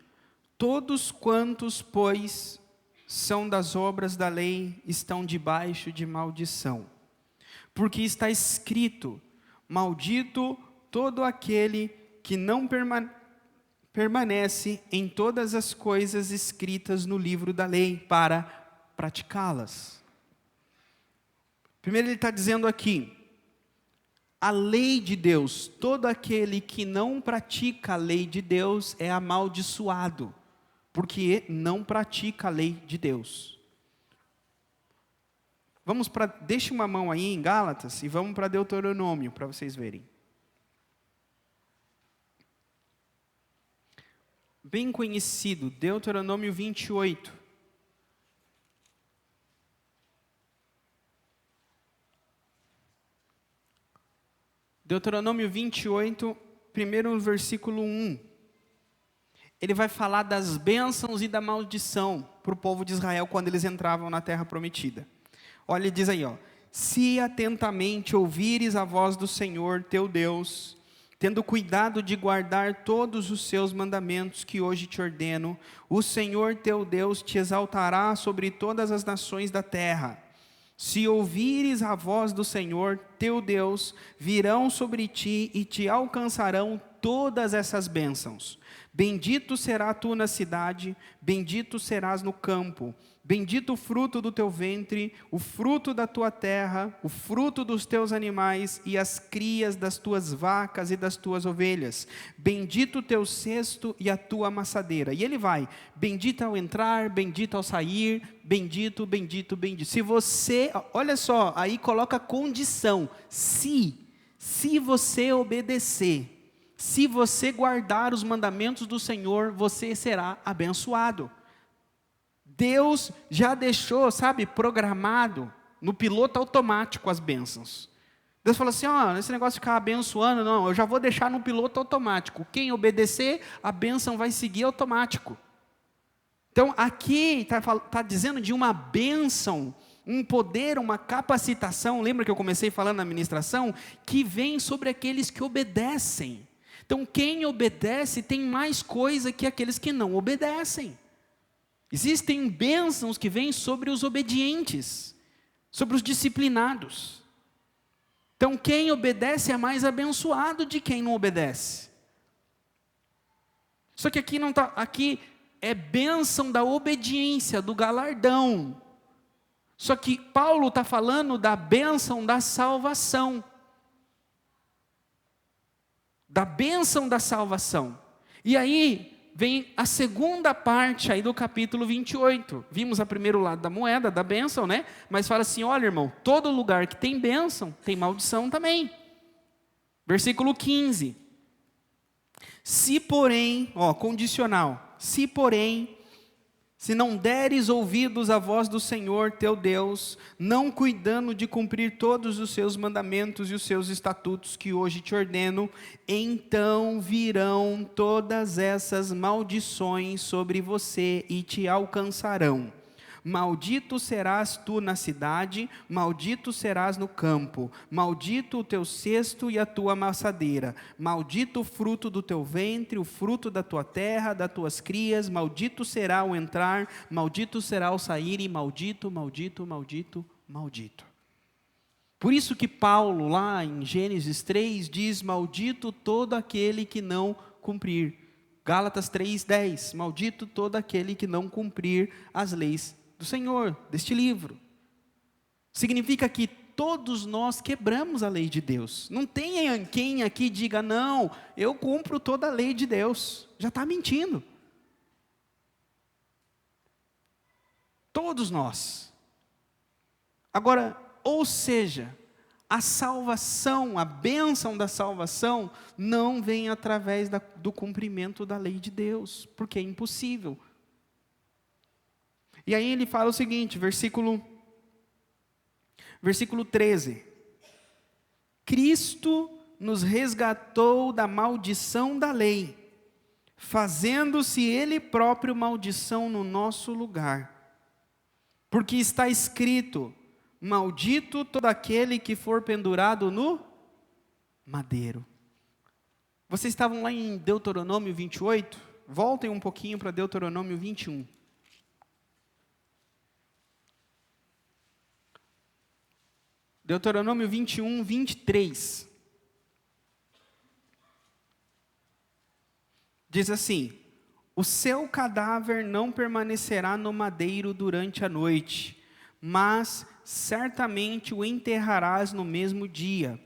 todos quantos, pois, são das obras da lei, estão debaixo de maldição. Porque está escrito: maldito todo aquele que não permanece em todas as coisas escritas no livro da lei, para praticá-las. Primeiro ele está dizendo aqui, a lei de Deus, todo aquele que não pratica a lei de Deus é amaldiçoado, porque não pratica a lei de Deus. Deixa uma mão aí em Gálatas e vamos para Deuteronômio, para vocês verem. Bem conhecido, Deuteronômio 28. Deuteronômio 28, primeiro no versículo 1. Ele vai falar das bênçãos e da maldição para o povo de Israel quando eles entravam na terra prometida. Olha, ele diz aí, se atentamente ouvires a voz do Senhor teu Deus, tendo cuidado de guardar todos os seus mandamentos que hoje te ordeno, o Senhor teu Deus te exaltará sobre todas as nações da terra. Se ouvires a voz do Senhor teu Deus, virão sobre ti e te alcançarão todas essas bênçãos. Bendito serás tu na cidade, bendito serás no campo. Bendito o fruto do teu ventre, o fruto da tua terra, o fruto dos teus animais e as crias das tuas vacas e das tuas ovelhas. Bendito o teu cesto e a tua amassadeira. E ele vai, bendito ao entrar, bendito ao sair, bendito, bendito, bendito. Se você, olha só, aí coloca condição, se você obedecer, se você guardar os mandamentos do Senhor, você será abençoado. Deus já deixou, programado no piloto automático as bênçãos. Deus falou assim, esse negócio de ficar abençoando, não, eu já vou deixar no piloto automático. Quem obedecer, a bênção vai seguir automático. Então, aqui está dizendo de uma bênção, um poder, uma capacitação, lembra que eu comecei falando na ministração? Que vem sobre aqueles que obedecem. Então, quem obedece tem mais coisa que aqueles que não obedecem. Existem bênçãos que vêm sobre os obedientes, sobre os disciplinados. Então, quem obedece é mais abençoado de quem não obedece. Só que aqui não tá, aqui é bênção da obediência, do galardão. Só que Paulo está falando da bênção da salvação. Da bênção da salvação. E aí vem a segunda parte aí do capítulo 28. Vimos o primeiro lado da moeda, da bênção, né? Mas fala assim, olha irmão, todo lugar que tem bênção, tem maldição também. Versículo 15. Se porém, condicional, se não deres ouvidos à voz do Senhor teu Deus, não cuidando de cumprir todos os seus mandamentos e os seus estatutos que hoje te ordeno, então virão todas essas maldições sobre você e te alcançarão. Maldito serás tu na cidade, maldito serás no campo, maldito o teu cesto e a tua amassadeira, maldito o fruto do teu ventre, o fruto da tua terra, das tuas crias, maldito será o entrar, maldito será o sair, e maldito, maldito, maldito, maldito. Por isso que Paulo, lá em Gênesis 3, diz, maldito todo aquele que não cumprir. Gálatas 3:10, maldito todo aquele que não cumprir as leis do Senhor, deste livro. Significa que todos nós quebramos a lei de Deus. Não tem quem aqui diga, não, eu cumpro toda a lei de Deus. Já está mentindo. Todos nós. Agora, ou seja, a salvação, a bênção da salvação, não vem através do cumprimento da lei de Deus, porque é impossível. E aí ele fala o seguinte, versículo 13. Cristo nos resgatou da maldição da lei, fazendo-se Ele próprio maldição no nosso lugar. Porque está escrito, maldito todo aquele que for pendurado no madeiro. Vocês estavam lá em Deuteronômio 28? Voltem um pouquinho para Deuteronômio 21. Deuteronômio 21, 23. Diz assim, o seu cadáver não permanecerá no madeiro durante a noite, mas certamente o enterrarás no mesmo dia,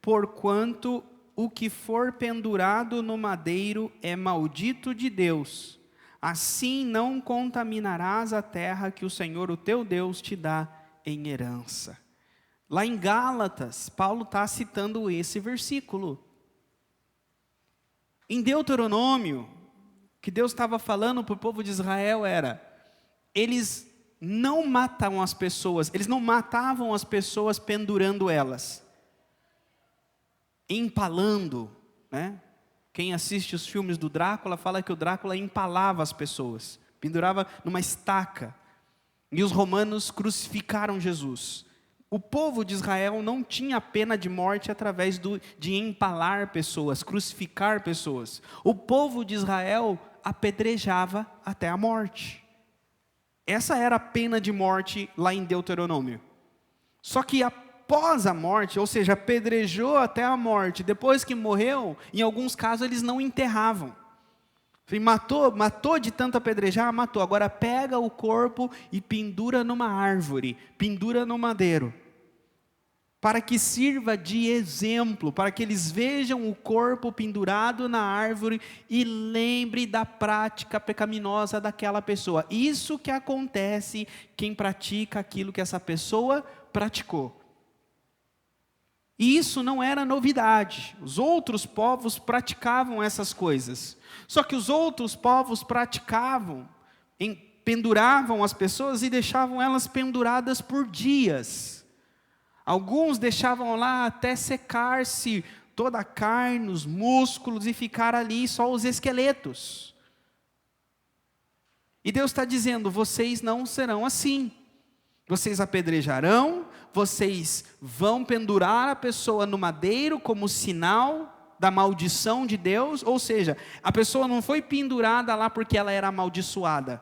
porquanto o que for pendurado no madeiro é maldito de Deus. Assim não contaminarás a terra que o Senhor, o teu Deus, te dá em herança. Lá em Gálatas, Paulo está citando esse versículo. Em Deuteronômio, o que Deus estava falando para o povo de Israel era, eles não matavam as pessoas pendurando elas, empalando, né? Quem assiste os filmes do Drácula fala que o Drácula empalava as pessoas, pendurava numa estaca, e os romanos crucificaram Jesus. O povo de Israel não tinha pena de morte através de empalar pessoas, crucificar pessoas. O povo de Israel apedrejava até a morte. Essa era a pena de morte lá em Deuteronômio. Só que após a morte, ou seja, apedrejou até a morte, depois que morreu, em alguns casos eles não enterravam. Matou de tanto apedrejar, matou. Agora pega o corpo e pendura numa árvore, pendura no madeiro. Para que sirva de exemplo, para que eles vejam o corpo pendurado na árvore e lembre da prática pecaminosa daquela pessoa. Isso que acontece quem pratica aquilo que essa pessoa praticou. E isso não era novidade. Os outros povos praticavam essas coisas. Só que os outros povos penduravam as pessoas e deixavam elas penduradas por dias. Alguns deixavam lá até secar-se toda a carne, os músculos e ficar ali só os esqueletos. E Deus está dizendo, vocês não serão assim. Vocês apedrejarão, vocês vão pendurar a pessoa no madeiro como sinal da maldição de Deus. Ou seja, a pessoa não foi pendurada lá porque ela era amaldiçoada.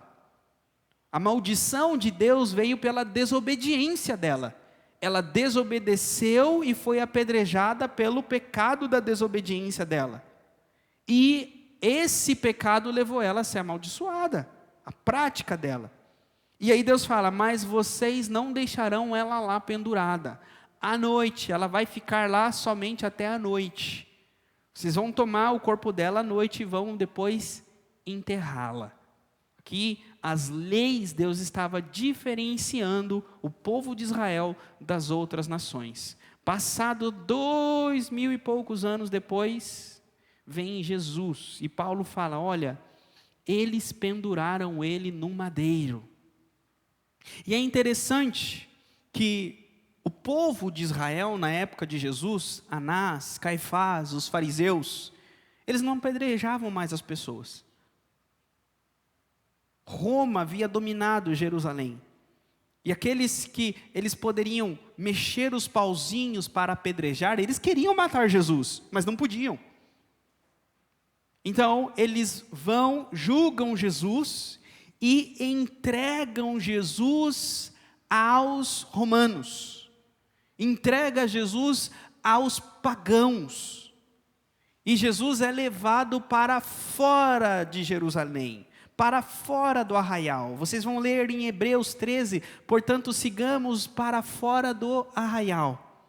A maldição de Deus veio pela desobediência dela. Ela desobedeceu e foi apedrejada pelo pecado da desobediência dela. E esse pecado levou ela a ser amaldiçoada, a prática dela. E aí Deus fala, mas vocês não deixarão ela lá pendurada. À noite, ela vai ficar lá somente até a noite. Vocês vão tomar o corpo dela à noite e vão depois enterrá-la. Aqui, as leis, Deus estava diferenciando o povo de Israel das outras nações. Passado 2000 e poucos anos depois, vem Jesus. E Paulo fala, olha, eles penduraram ele num madeiro. E é interessante que o povo de Israel, na época de Jesus, Anás, Caifás, os fariseus, eles não apedrejavam mais as pessoas. Roma havia dominado Jerusalém. E aqueles que eles poderiam mexer os pauzinhos para apedrejar, eles queriam matar Jesus, mas não podiam. Então, eles julgam Jesus e entregam Jesus aos romanos. Entrega Jesus aos pagãos. E Jesus é levado para fora de Jerusalém, para fora do arraial. Vocês vão ler em Hebreus 13, portanto sigamos para fora do arraial.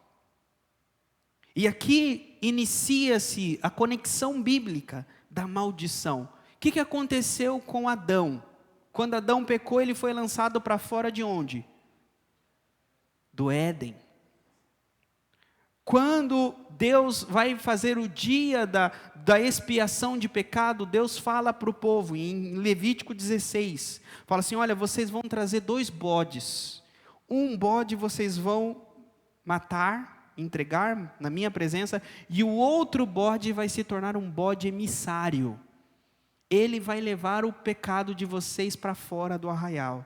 E aqui inicia-se a conexão bíblica da maldição. O que aconteceu com Adão? Quando Adão pecou, ele foi lançado para fora de onde? Do Éden. Quando Deus vai fazer o dia da expiação de pecado, Deus fala para o povo, em Levítico 16, fala assim, olha, vocês vão trazer 2 bodes, um bode vocês vão matar, entregar na minha presença, e o outro bode vai se tornar um bode emissário, ele vai levar o pecado de vocês para fora do arraial.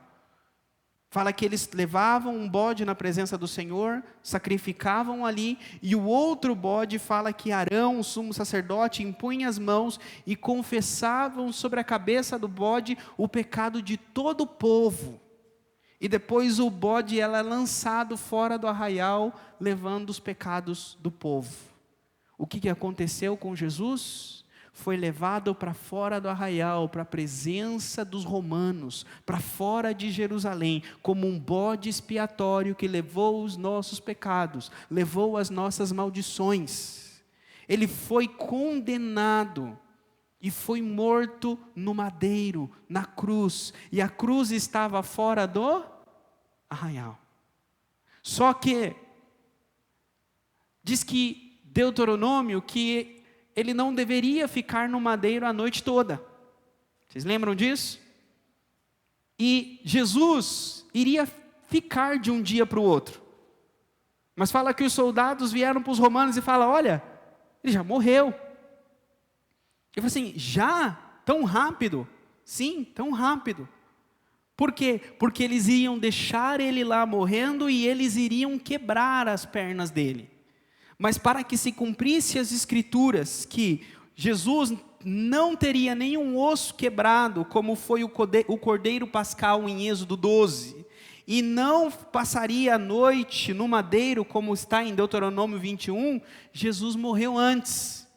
Fala que eles levavam um bode na presença do Senhor, sacrificavam ali, e o outro bode fala que Arão, o sumo sacerdote, impunha as mãos e confessavam sobre a cabeça do bode o pecado de todo o povo. E depois o bode é lançado fora do arraial, levando os pecados do povo. O que aconteceu com Jesus? Foi levado para fora do arraial, para a presença dos romanos, para fora de Jerusalém, como um bode expiatório que levou os nossos pecados, levou as nossas maldições. Ele foi condenado e foi morto no madeiro, na cruz, e a cruz estava fora do arraial. Só que, diz que Deuteronômio, que ele não deveria ficar no madeiro a noite toda. Vocês lembram disso? E Jesus iria ficar de um dia para o outro. Mas fala que os soldados vieram para os romanos e falam, olha, ele já morreu. Eu falei assim, já? Tão rápido? Sim, tão rápido. Por quê? Porque eles iam deixar ele lá morrendo e eles iriam quebrar as pernas dele. Mas para que se cumprisse as escrituras, que Jesus não teria nenhum osso quebrado, como foi o cordeiro pascal em Êxodo 12, e não passaria a noite no madeiro, como está em Deuteronômio 21, Jesus morreu antes.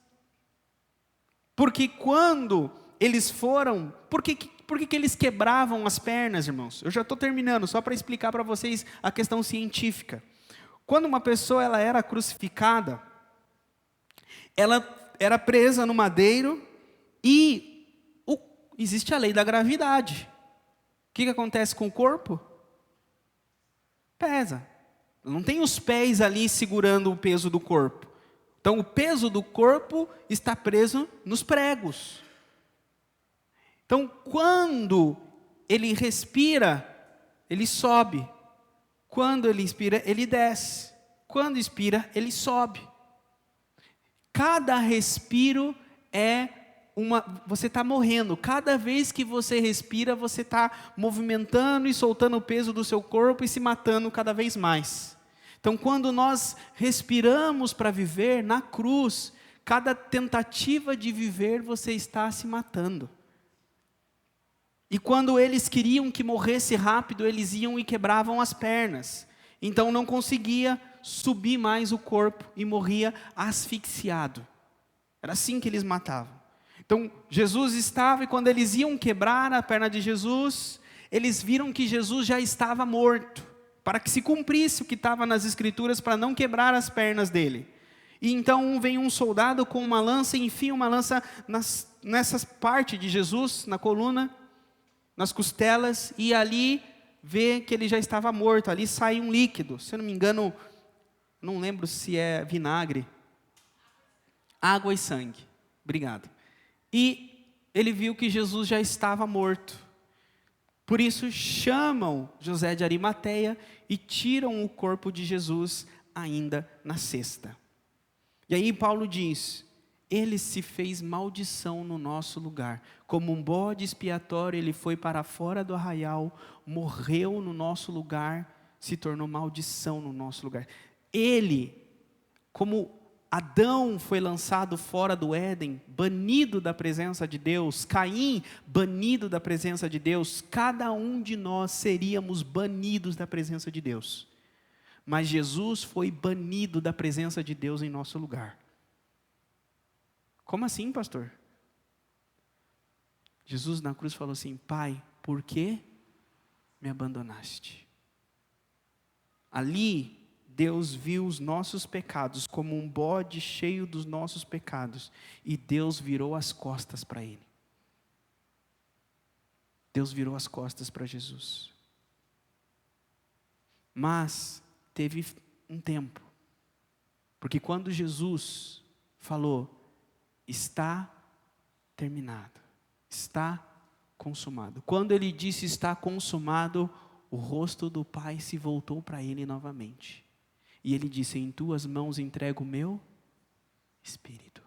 Porque quando eles foram, por que eles quebravam as pernas, irmãos? Eu já estou terminando, só para explicar para vocês a questão científica. Quando uma pessoa ela era crucificada, ela era presa no madeiro e existe a lei da gravidade. O que acontece com o corpo? Pesa. Não tem os pés ali segurando o peso do corpo. Então o peso do corpo está preso nos pregos. Então quando ele respira, ele sobe. Quando ele inspira, ele desce. Quando expira, ele sobe. Cada respiro você está morrendo. Cada vez que você respira, você está movimentando e soltando o peso do seu corpo e se matando cada vez mais. Então, quando nós respiramos para viver, na cruz, cada tentativa de viver, você está se matando. E quando eles queriam que morresse rápido, eles iam e quebravam as pernas. Então não conseguia subir mais o corpo e morria asfixiado. Era assim que eles matavam. Então Jesus estava, e quando eles iam quebrar a perna de Jesus, eles viram que Jesus já estava morto, para que se cumprisse o que estava nas escrituras, para não quebrar as pernas dele. E então vem um soldado com uma lança e enfia uma lança nessa parte de Jesus, na coluna, nas costelas, e ali vê que ele já estava morto. Ali sai um líquido, se eu não me engano, não lembro se é vinagre, água e sangue. Obrigado. E ele viu que Jesus já estava morto. Por isso chamam José de Arimateia e tiram o corpo de Jesus ainda na cesta. E aí Paulo diz: ele se fez maldição no nosso lugar. Como um bode expiatório, ele foi para fora do arraial, morreu no nosso lugar, se tornou maldição no nosso lugar. Ele, como Adão foi lançado fora do Éden, banido da presença de Deus, Caim, banido da presença de Deus, cada um de nós seríamos banidos da presença de Deus. Mas Jesus foi banido da presença de Deus em nosso lugar. Como assim, pastor? Jesus na cruz falou assim: Pai, por que me abandonaste? Ali, Deus viu os nossos pecados como um bode cheio dos nossos pecados, e Deus virou as costas para ele. Deus virou as costas para Jesus. Mas teve um tempo, porque quando Jesus falou, está terminado, está consumado. Quando ele disse está consumado, o rosto do Pai se voltou para ele novamente. E ele disse: em tuas mãos entrego o meu espírito.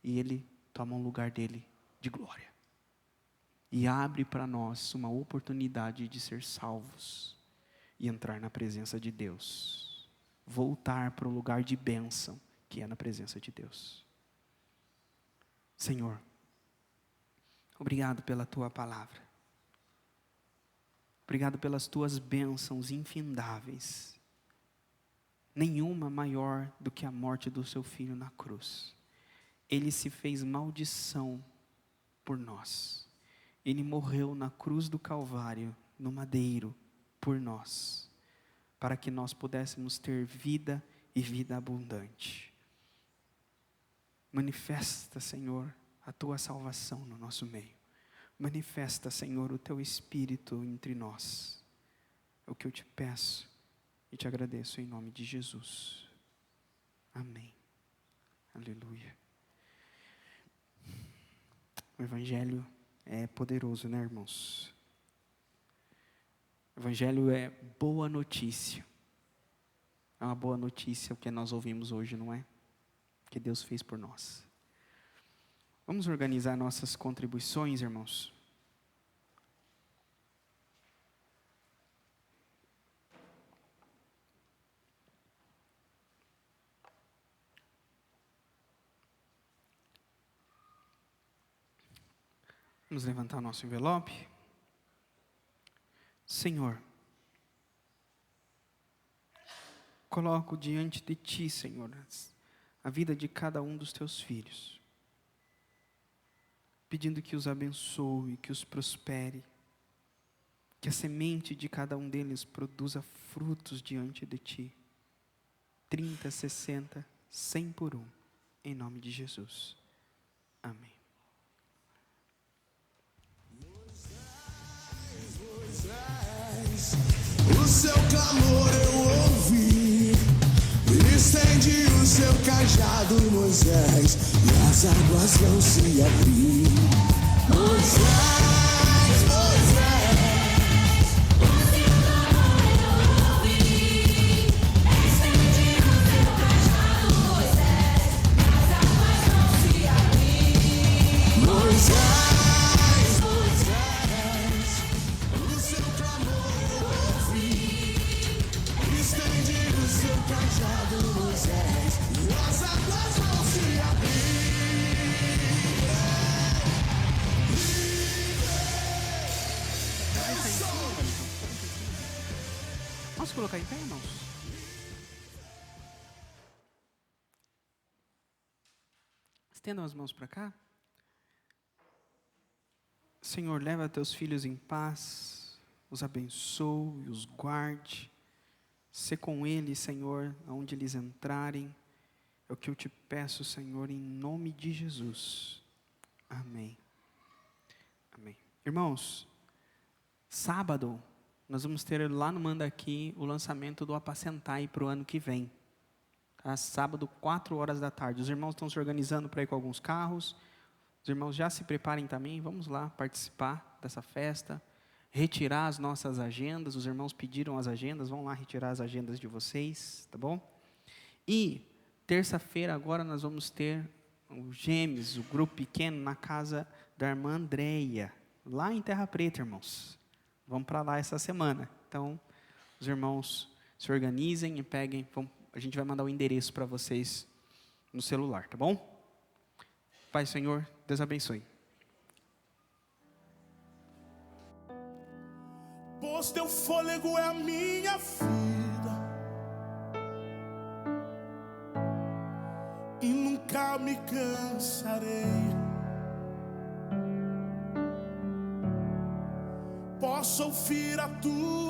E ele toma um lugar dele de glória. E abre para nós uma oportunidade de ser salvos e entrar na presença de Deus. Voltar para o lugar de bênção que é na presença de Deus. Senhor, obrigado pela tua palavra. Obrigado pelas tuas bênçãos infindáveis. Nenhuma maior do que a morte do seu filho na cruz. Ele se fez maldição por nós. Ele morreu na cruz do Calvário, no madeiro, por nós, para que nós pudéssemos ter vida e vida abundante. Manifesta, Senhor, a tua salvação no nosso meio. Manifesta, Senhor, o teu Espírito entre nós. É o que eu te peço e te agradeço em nome de Jesus. Amém. Aleluia. O Evangelho é poderoso, né, irmãos? O Evangelho é boa notícia. É uma boa notícia o que nós ouvimos hoje, não é? O que Deus fez por nós. Vamos organizar nossas contribuições, irmãos? Vamos levantar o nosso envelope. Senhor, coloco diante de Ti, Senhor, a vida de cada um dos Teus filhos, pedindo que os abençoe, que os prospere, que a semente de cada um deles produza frutos diante de Ti, 30, 60, 100 por um, em nome de Jesus. Amém. O seu clamor eu ouvi, estende o seu cajado, Moisés, e as águas vão se abrir. Moisés, Moisés, o seu clamor eu ouvi, estende o seu cajado, Moisés, e as águas vão se abrir. Moisés. Posso colocar em pé, irmãos? Estendam as mãos para cá. Senhor, leva teus filhos em paz, os abençoe, os guarde. Sê com eles, Senhor, aonde eles entrarem. É o que eu te peço, Senhor, em nome de Jesus. Amém. Amém. Irmãos, sábado, nós vamos ter lá no Mandaqui o lançamento do Apacentai para o ano que vem. Tá? Sábado, 4 horas da tarde. Os irmãos estão se organizando para ir com alguns carros. Os irmãos já se preparem também. Vamos lá participar dessa festa. Retirar as nossas agendas. Os irmãos pediram as agendas. Vão lá retirar as agendas de vocês. Tá bom? E terça-feira agora nós vamos ter os Gêmeos, o grupo pequeno, na casa da irmã Andréia. Lá em Terra Preta, irmãos. Vamos para lá essa semana. Então, os irmãos se organizem e peguem. A gente vai mandar o endereço para vocês no celular, tá bom? Pai, Senhor, Deus abençoe. Pois teu fôlego é a minha vida, e nunca nunca me cansarei. Posso ouvir a tua